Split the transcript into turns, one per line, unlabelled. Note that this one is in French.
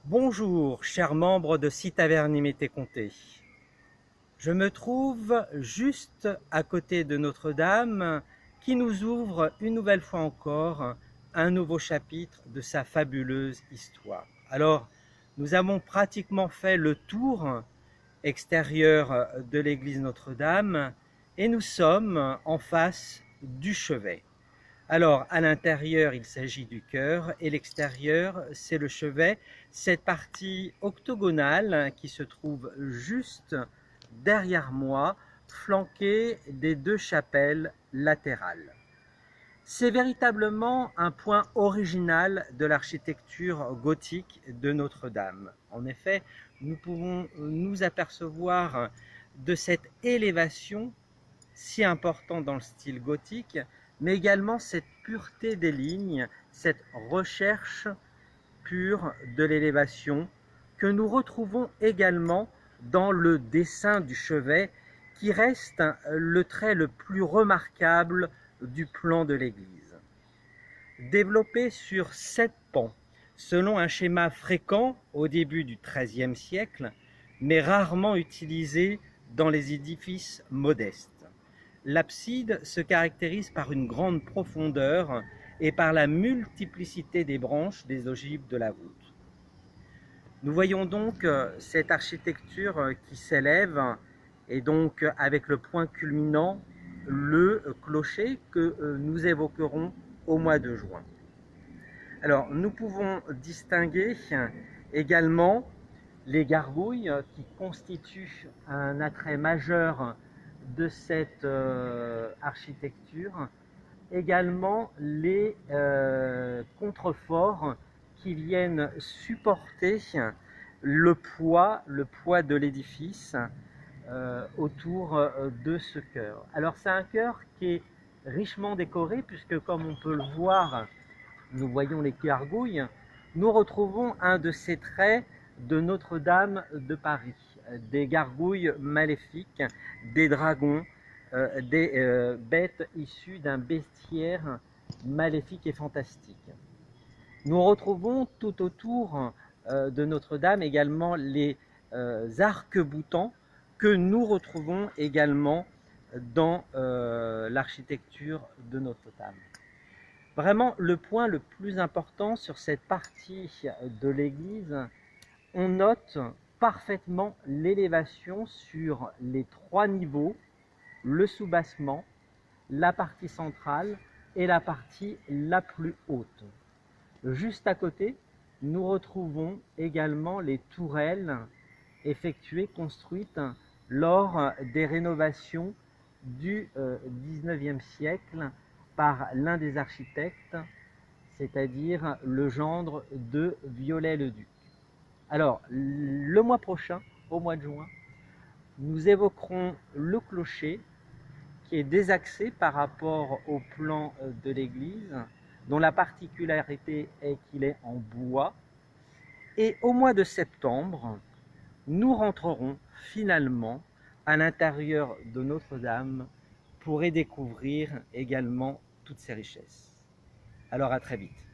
Bonjour, chers membres de Citaverny-Mété-Comté. Je me trouve juste à côté de Notre-Dame qui nous ouvre une nouvelle fois encore un nouveau chapitre de sa fabuleuse histoire. Alors, nous avons pratiquement fait le tour extérieur de l'église Notre-Dame et nous sommes en face du chevet. Alors, à l'intérieur, il s'agit du chœur et l'extérieur, c'est le chevet, cette partie octogonale qui se trouve juste derrière moi, flanquée des deux chapelles latérales. C'est véritablement un point original de l'architecture gothique de Notre-Dame. En effet, nous pouvons nous apercevoir de cette élévation si importante dans le style gothique, mais également cette pureté des lignes, cette recherche pure de l'élévation que nous retrouvons également dans le dessin du chevet qui reste le trait le plus remarquable du plan de l'église. Développé sur 7 pans, selon un schéma fréquent au début du XIIIe siècle, mais rarement utilisé dans les édifices modestes. L'abside se caractérise par une grande profondeur et par la multiplicité des branches des ogives de la voûte. Nous voyons donc cette architecture qui s'élève et donc avec le point culminant, le clocher que nous évoquerons au mois de juin. Alors nous pouvons distinguer également les gargouilles qui constituent un attrait majeur de cette architecture, également les contreforts qui viennent supporter le poids de l'édifice autour de ce chœur. Alors c'est un chœur qui est richement décoré puisque comme on peut le voir, nous voyons les gargouilles, nous retrouvons un de ces traits de Notre-Dame de Paris, des gargouilles maléfiques, des dragons, des bêtes issues d'un bestiaire maléfique et fantastique. Nous retrouvons tout autour de Notre-Dame également les arcs-boutants que nous retrouvons également dans l'architecture de Notre-Dame. Vraiment, le point le plus important sur cette partie de l'église, on note parfaitement l'élévation sur les 3 niveaux, le soubassement, la partie centrale et la partie la plus haute. Juste à côté, nous retrouvons également les tourelles construites lors des rénovations du XIXe siècle par l'un des architectes, c'est-à-dire le gendre de Viollet-le-Duc. Alors, le mois prochain, au mois de juin, nous évoquerons le clocher qui est désaxé par rapport au plan de l'église, dont la particularité est qu'il est en bois. Et au mois de septembre, nous rentrerons finalement à l'intérieur de Notre-Dame pour y découvrir également toutes ses richesses. Alors à très vite.